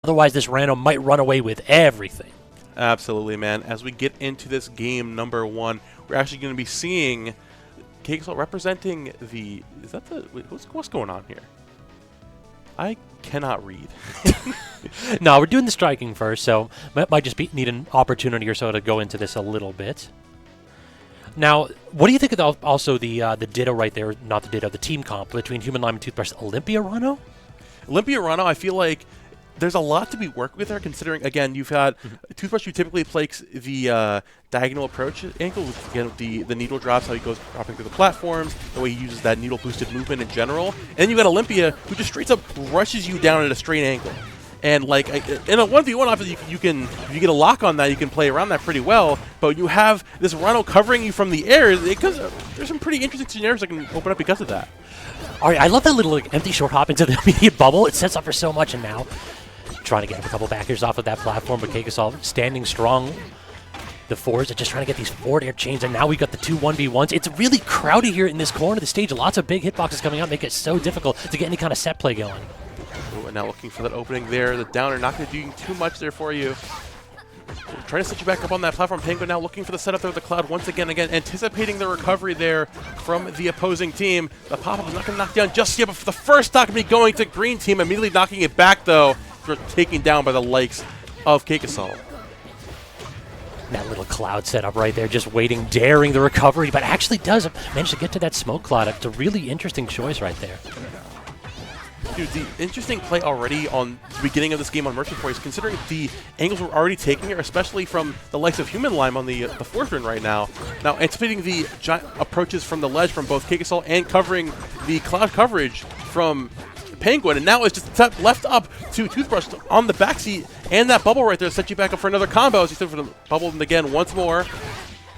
Otherwise, this random might run away with everything. Absolutely, man. As we get into this game number 1, we're actually going to be seeing CakeAssault representing the... Is that the... Wait, what's going on here? I cannot read. No, we're doing the striking first, so might just need an opportunity or so to go into this a little bit. Now, what do you think of also the ditto right there? Not the ditto, the team comp between Humanlime and Toothbrush. Olympia Rano? Olympia Rano, I feel like there's a lot to be worked with there, considering, again, you've had Toothbrush who typically plays the diagonal approach angle, with, again, the needle drops, how he goes dropping through the platforms, the way he uses that needle-boosted movement in general. And then you've got Olympia, who just straight up rushes you down at a straight angle. And, like, in a 1v1, obviously, if you get a lock on that, you can play around that pretty well. But you have this Rano covering you from the air, because there's some pretty interesting scenarios that can open up because of that. All right, I love that little empty short hop into the immediate bubble. It sets up for so much, and now trying to get a couple backers off of that platform, but CakeAssault standing strong. The fours are just trying to get these forward air chains, and now we got the 2 1v1s. It's really crowded here in this corner of the stage. Lots of big hitboxes coming out, make it so difficult to get any kind of set play going. Ooh, and now looking for that opening there. The downer not going to do too much there for you. Trying to set you back up on that platform. Penguin now looking for the setup there with the Cloud once again, anticipating the recovery there from the opposing team. The pop-up is not going to knock down just yet, but for the first stock going to be going to green team, immediately knocking it back, though, for taken down by the likes of CakeAssault. That little cloud setup right there, just waiting, daring the recovery, but actually does manage to get to that smoke cloud. It's a really interesting choice right there. Dude, the interesting play already on the beginning of this game on Merchant Force, considering the angles we're already taking here, especially from the likes of Humanlime on the fourth run right now. Now, anticipating the giant approaches from the ledge from both CakeAssault and covering the cloud coverage from Penguin, and now it's just left up to Toothbrush on the backseat, and that bubble right there set you back up for another combo as you set for the bubble and again once more.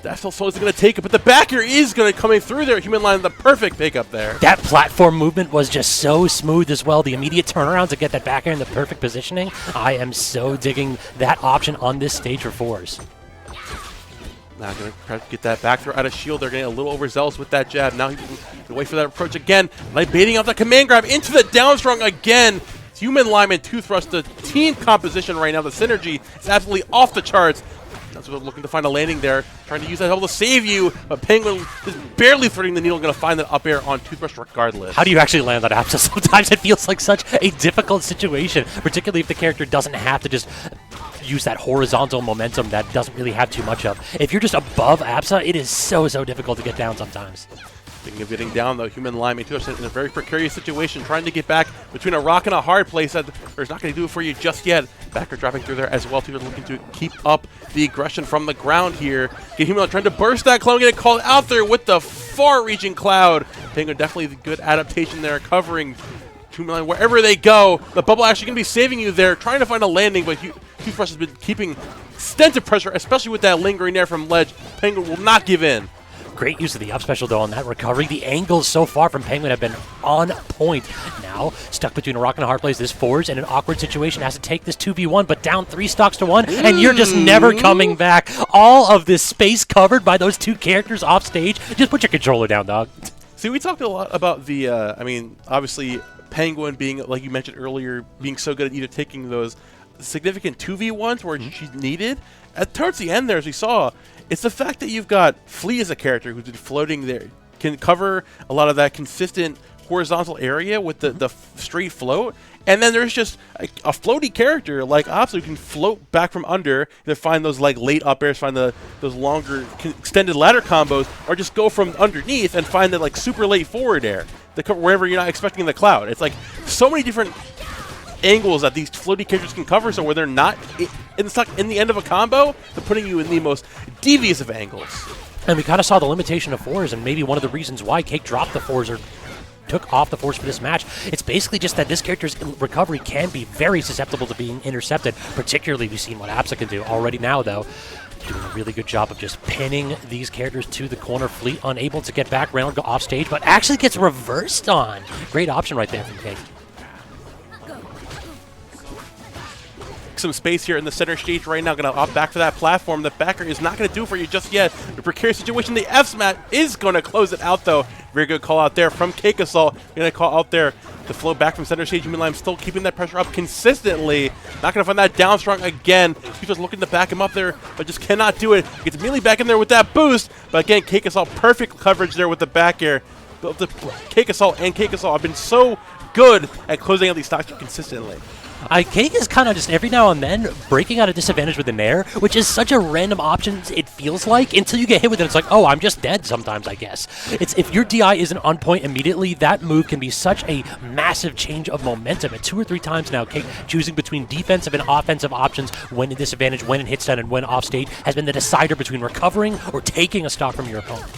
That's also going to take it, but the backer is going to coming through there. Humanlime, the perfect pickup there. That platform movement was just so smooth as well. The immediate turnaround to get that backer in the perfect positioning. I am so digging that option on this stage for fours. Now going to try to get that back throw out of shield. They're getting a little overzealous with that jab. Now he can wait for that approach again. Like baiting off the command grab into the down strong again. It's Humanlime and Toothbrush. The team composition right now, the synergy is absolutely off the charts. That's what we're looking to find a landing there. Trying to use that double to save you, but Penguin is barely threading the needle. Going to find that up air on Toothbrush regardless. How do you actually land that Apsa? Sometimes it feels like such a difficult situation, particularly if the character doesn't have to just use that horizontal momentum that doesn't really have too much of. If you're just above Apsa, it is so difficult to get down sometimes. Speaking of getting down, though, Humanlime and Toothbrush in a very precarious situation, trying to get back between a rock and a hard place that is not going to do it for you just yet. Backer dropping through there as well. Toothbrush looking to keep up the aggression from the ground here. Get Humanlime trying to burst that cloud, getting called out there with the far-reaching cloud. Penguin definitely the good adaptation there, covering Humanlime wherever they go. The bubble actually going to be saving you there, trying to find a landing, but Toothbrush has been keeping extensive pressure, especially with that lingering there from ledge. Penguin will not give in. Great use of the up special, though, on that recovery. The angles so far from Penguin have been on point. Now, stuck between a rock and a hard place, this fours in an awkward situation, has to take this 2v1, but down 3 stocks to 1, and you're just never coming back. All of this space covered by those 2 characters off stage. Just put your controller down, dog. See, we talked a lot about the, obviously, Penguin being, like you mentioned earlier, being so good at either taking those significant 2v1s where she's needed. Towards the end there, as we saw, it's the fact that you've got Flea as a character who's been floating there, can cover a lot of that consistent horizontal area with the straight float, and then there's just a floaty character like Ops who can float back from under to find those like late up airs, find those longer extended ladder combos, or just go from underneath and find that like super late forward air wherever you're not expecting the cloud. It's like so many different angles that these floaty characters can cover, so where they're not stuck in the end of a combo, they're putting you in the most devious of angles. And we kind of saw the limitation of fours, and maybe one of the reasons why Cake dropped the fours or took off the fours for this match. It's basically just that this character's recovery can be very susceptible to being intercepted, particularly we've seen what Apsa can do already now, though. Doing a really good job of just pinning these characters to the corner. Fleet unable to get back around, go off stage, but actually gets reversed on. Great option right there from Cake. Some space here in the center stage right now. Going to opt back for that platform. The backer is not going to do it for you just yet. The precarious situation. The F-Smat is going to close it out, though. Very good call out there from CakeAssault. Going to call out there The flow back from center stage, Humanlime still keeping that pressure up consistently. Not going to find that down strong again. He's just looking to back him up there, but just cannot do it. Gets immediately back in there with that boost. But again, CakeAssault, perfect coverage there with the back air. But the CakeAssault and CakeAssault have been so good at closing out these stocks consistently. Cake is kind of just every now and then breaking out a disadvantage with the Nair, which is such a random option, it feels like, until you get hit with it. It's like, oh, I'm just dead sometimes, I guess. It's if your DI isn't on point immediately, that move can be such a massive change of momentum. And 2 or 3 times now, Cake choosing between defensive and offensive options when in disadvantage, when in hit stun, and when off stage has been the decider between recovering or taking a stock from your opponent.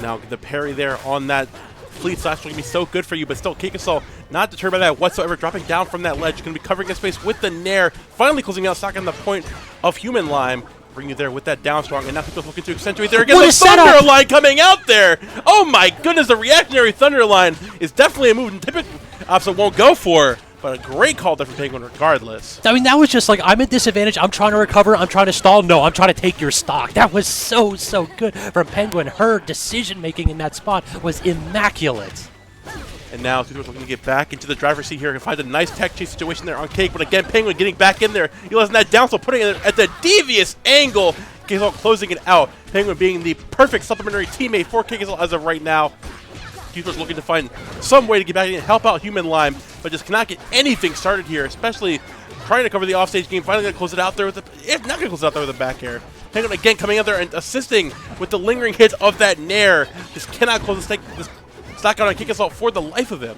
Now, the parry there on that Fleet Slash will be so good for you, but still, CakeAssault not deterred by that whatsoever, dropping down from that ledge, going to be covering the space with the Nair, finally closing out, stock on the point of Humanlime, bring you there with that down strong, and now people looking to accentuate there again. The Thunder Line coming out there! Oh my goodness, the reactionary Thunder Line is definitely a move typically Opsa won't go for. But a great call there from Penguin regardless. I mean, that was just like, I'm at disadvantage, I'm trying to recover, I'm trying to stall. No, I'm trying to take your stock. That was so, so good from Penguin. Her decision-making in that spot was immaculate. And now Toothbrush looking to get back into the driver's seat here and find a nice tech chase situation there on Cake. But again, Penguin getting back in there. Utilizing that down, so putting it at the devious angle. CakeAssault closing it out. Penguin being the perfect supplementary teammate for CakeAssault as of right now. Toothbrush looking to find some way to get back in and help out Humanlime, but just cannot get anything started here, especially trying to cover the offstage game. Finally going to close it out there with the, if not going to close it out there with the back air. Penguin again coming out there and assisting with the lingering hits of that Nair. Just cannot close this stock out on CakeAssault for the life of him.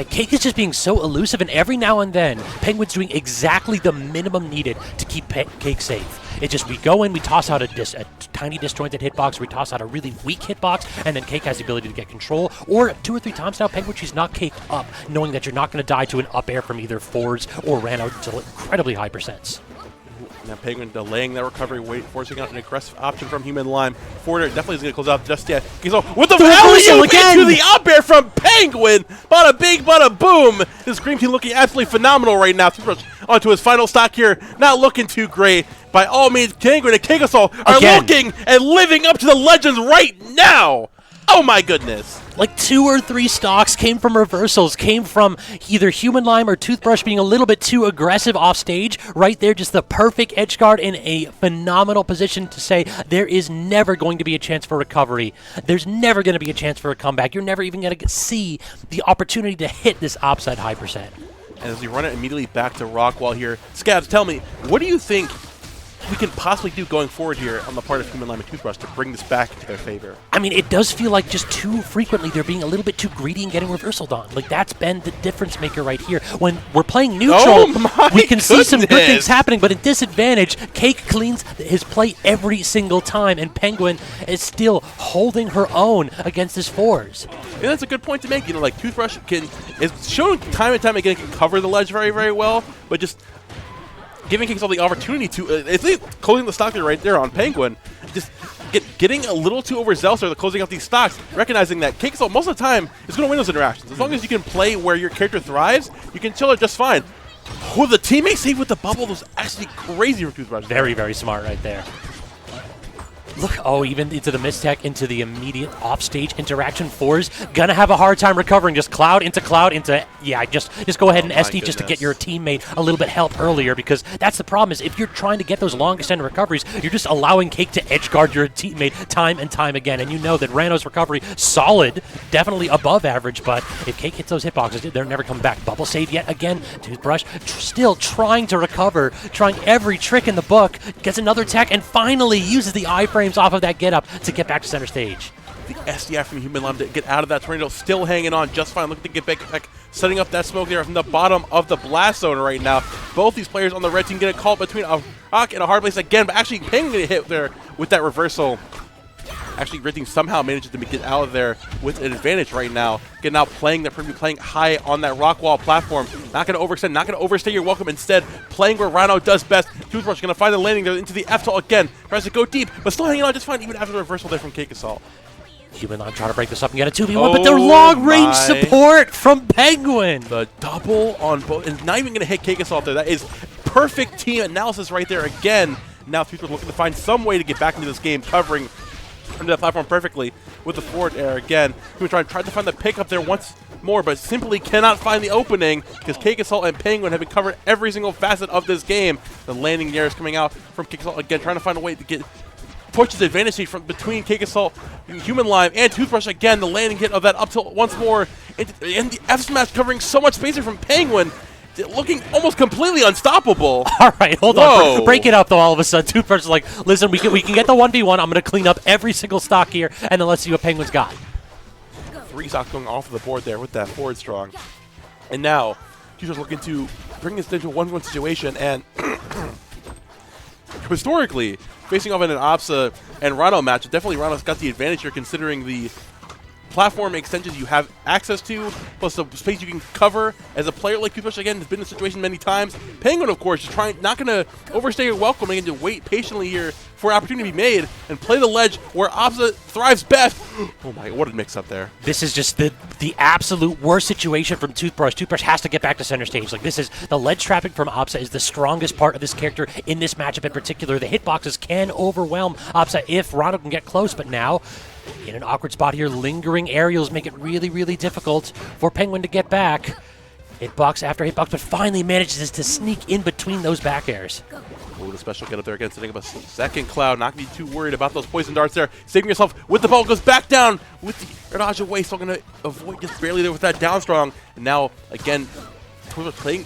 Cake is just being so elusive, and every now and then, Penguin's doing exactly the minimum needed to keep Cake safe. It's just we go in, we toss out a tiny disjointed hitbox, we toss out a really weak hitbox, and then Cake has the ability to get control. Or 2 or 3 times now, Penguin, she's knocked Cake up, knowing that you're not going to die to an up air from either fours or ran out to incredibly high percents. Now Penguin delaying that recovery, forcing out an aggressive option from Humanlime. Forder definitely is going to close out just yet. So with the alley-oop into the up air from Penguin. Bada bing, bada boom. This Green Team looking absolutely phenomenal right now. Toothbrush onto his final stock here. Not looking too great. By all means, Penguin and CakeAssault are looking and living up to the legends right now. Oh my goodness. Like 2 or 3 stocks came from reversals, came from either Humanlime or Toothbrush being a little bit too aggressive off stage. Right there, just the perfect edge guard in a phenomenal position to say there is never going to be a chance for recovery. There's never going to be a chance for a comeback. You're never even going to see the opportunity to hit this upside high percent. And as we run it immediately back to Rockwall here, Scabs, tell me, what do you think we can possibly do going forward here on the part of Humanlime and Toothbrush to bring this back into their favor? I mean, it does feel like just too frequently they're being a little bit too greedy and getting reversaled on. Like, that's been the difference maker right here. When we're playing neutral, we can see some good things happening, but at disadvantage, Cake cleans his play every single time, and Penguin is still holding her own against his fours. And that's a good point to make. You know, like, Toothbrush is shown time and time again can cover the ledge very, very well, but just giving CakeAssault the opportunity to, at least closing the stock there right there on Penguin, just getting a little too overzealous there, closing out these stocks, recognizing that CakeAssault most of the time is going to win those interactions. As long as you can play where your character thrives, you can chill it just fine. Oh, the teammate save with the bubble was actually crazy for Toothbrush. Very, very smart right there. Look, even into the mistech, into the immediate offstage interaction. Fours gonna have a hard time recovering. Just cloud into, yeah, just go ahead and SD just to get your teammate a little bit help earlier, because that's the problem is if you're trying to get those long extended recoveries, you're just allowing Cake to edge guard your teammate time and time again. And you know that Rano's recovery, solid, definitely above average, but if Cake hits those hitboxes, they're never coming back. Bubble save yet again. Toothbrush still trying to recover, trying every trick in the book, gets another tech, and finally uses the iframes off of that get up to get back to center stage. The SDI from Humanlime to get out of that tornado, still hanging on just fine. Looking to get back, setting up that smoke there from the bottom of the blast zone right now. Both these players on the red team get a call between a rock and a hard place again, but actually Penguin get hit there with that reversal. Actually, red team somehow manages to get out of there with an advantage right now. Getting out, playing high on that rock wall platform. Not going to overextend, not going to overstay your welcome. Instead, playing where Rhino does best. Toothbrush going to find the landing there into the F-Tall again. Tries to go deep, but still hanging on just fine, even after the reversal there from CakeAssault. Humanlime trying to break this up and get a 2v1, but their long-range support from Penguin. The double on both, and not even going to hit CakeAssault there. That is perfect team analysis right there again. Now Toothbrush looking to find some way to get back into this game, covering under that platform perfectly with the forward air again. He was trying to find the pick up there once more, but simply cannot find the opening because CakeAssault and Penguin have been covering every single facet of this game. The landing near is coming out from CakeAssault again, trying to find a way to get push his advantage from between CakeAssault, Humanlime, and Toothbrush again. The landing hit of that up tilt once more, and the F smash covering so much space here from Penguin, looking almost completely unstoppable. All right, hold on. Break it up, though, all of a sudden. Toothbrush is like, listen, we can get the 1v1. I'm going to clean up every single stock here, and then let's see what Penguin's got. 3 stocks going off of the board there with that forward strong. And now, Toothbrush looking to bring this into a 1v1 situation, and historically, facing off in an Opsa and Rhino match, definitely Rhino's got the advantage here considering the platform extensions you have access to, plus the space you can cover. As a player like Toothbrush, again, has been in this situation many times. Penguin, of course, is not going to overstay your welcome and to wait patiently here for an opportunity to be made and play the ledge where Opsa thrives best. Oh my, what a mix-up there. This is just the absolute worst situation from Toothbrush. Toothbrush has to get back to center stage. Like, this is the ledge trapping from Opsa is the strongest part of this character in this matchup in particular. The hitboxes can overwhelm Opsa if Rhino can get close, but now in an awkward spot here, lingering aerials make it really, really difficult for Penguin to get back. Hitbox after hitbox, but finally manages to sneak in between those back airs. Oh, the special get up there again, setting up a second cloud. Not going to be too worried about those poison darts there. Saving yourself with the ball, goes back down with the dodge away. Still going to avoid just barely there with that down strong. And now, again,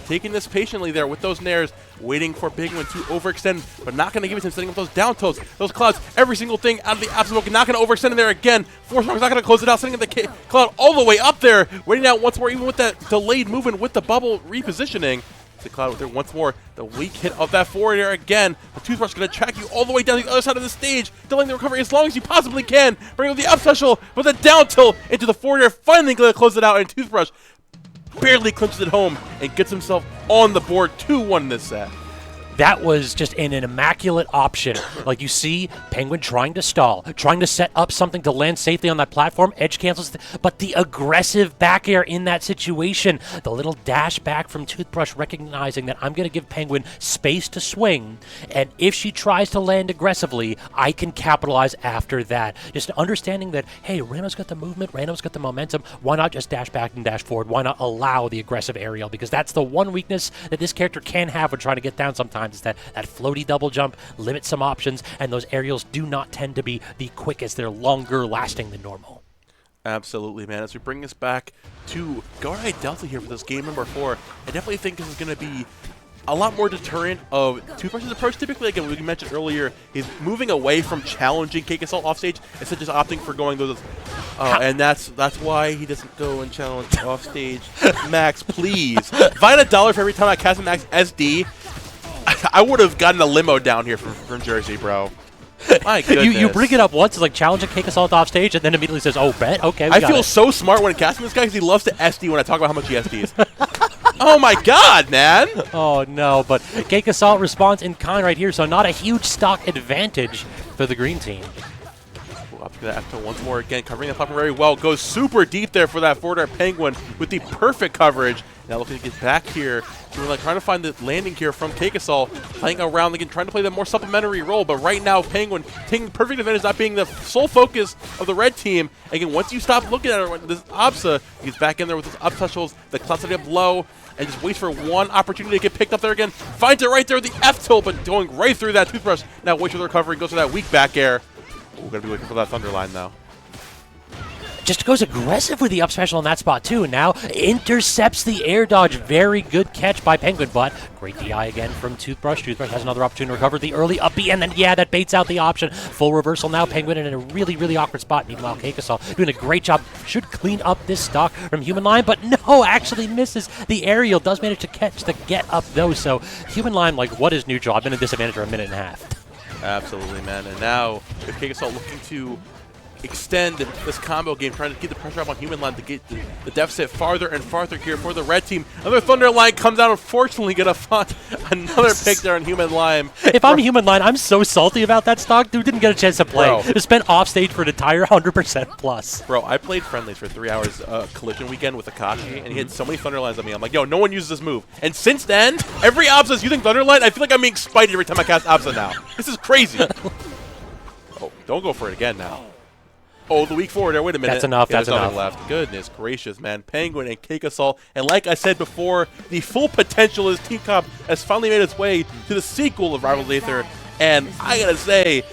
taking this patiently there with those nairs, waiting for Penguin to overextend, but not going to give it to him, setting up those down tilts, those clouds, every single thing out of the absolute, not going to overextend in there again. Force not going to close it out, setting up the cloud all the way up there, waiting out once more, even with that delayed movement with the bubble repositioning. The cloud there once more, the weak hit of that forward air again. The Toothbrush is going to track you all the way down the other side of the stage, delaying the recovery as long as you possibly can. Bring up the up special with a down tilt into the forward air, finally going to close it out, and Toothbrush barely clinches it home and gets himself on the board 2-1 in this set. That was just an immaculate option. Like, you see Penguin trying to stall, trying to set up something to land safely on that platform. Edge cancels, but the aggressive back air in that situation. The little dash back from Toothbrush, recognizing that I'm going to give Penguin space to swing, and if she tries to land aggressively, I can capitalize after that. Just understanding that, hey, Rano's got the movement, Rano's got the momentum. Why not just dash back and dash forward? Why not allow the aggressive aerial? Because that's the one weakness that this character can have when trying to get down sometimes. Is that floaty double jump limits some options, and those aerials do not tend to be the quickest. They're longer lasting than normal. Absolutely, man. As we bring this back to Guard Delta here for this game number 4, I definitely think this is going to be a lot more deterrent of Toothbrush's approach. Typically, again, we mentioned earlier, he's moving away from challenging CakeAssault offstage instead of just opting for going those. And that's why he doesn't go and challenge offstage. Max, please. If I had $1 for every time I cast a Max SD, I would have gotten a limo down here from Jersey, bro. My goodness. You bring it up once, it's like challenge a CakeAssault off stage, and then immediately says, oh, bet? Okay, I feel so smart when casting this guy because he loves to SD when I talk about how much he SDs. Oh, my God, man. Oh, no, but CakeAssault responds in kind right here, so not a huge stock advantage for the green team. Up to that F once more again, covering the platform very well. Goes super deep there for that forward air Penguin with the perfect coverage. Now looking to get back here. We're like trying to find the landing here from CakeAssault, playing around again, trying to play the more supplementary role. But right now, Penguin taking perfect advantage, not being the sole focus of the red team. Again, once you stop looking at it, this Opsa, he's back in there with his up specials, the cloud setting up low, and just waits for one opportunity to get picked up there again. Finds it right there with the F tilt, but going right through that Toothbrush. Now waits for the recovery, goes for that weak back air. We're going to be looking for that Thunderline now. Just goes aggressive with the up special in that spot, too. Now intercepts the air dodge. Very good catch by Penguin, but great DI again from Toothbrush. Toothbrush has another opportunity to recover the early up B, and then, yeah, that baits out the option. Full reversal now. Penguin in a really, really awkward spot. Meanwhile, CakeAssault doing a great job. Should clean up this stock from Humanlime, but no, actually misses the aerial. Does manage to catch the get up, though. So Humanlime, like, what is neutral? I've been at disadvantage for a minute and a half. Absolutely, man. And now, if CakeAssault looking to extend this combo game, trying to keep the pressure up on Humanlime to get the deficit farther and farther here for the red team. Another Thunderline comes out, unfortunately going to find another pick there on Humanlime. If I'm Humanlime, I'm so salty about that stock. Dude didn't get a chance to play. Bro. Just spent off stage for an entire 100% plus. Bro, I played friendlies for 3 hours collision weekend with Akashi, and he had so many Thunderlines on me. I'm like, yo, no one uses this move. And since then, every Opsa is using Thunderline. I feel like I'm being spited every time I cast Opsa now. This is crazy. Oh, don't go for it again now. Oh, the weak forward there. Wait a minute. That's enough. Yeah, That's there's enough. nothing left. Goodness gracious, man. Penguin and CakeAssault. And like I said before, the full potential of this team comp has finally made its way to the sequel of Rivals of Aether. And I gotta say,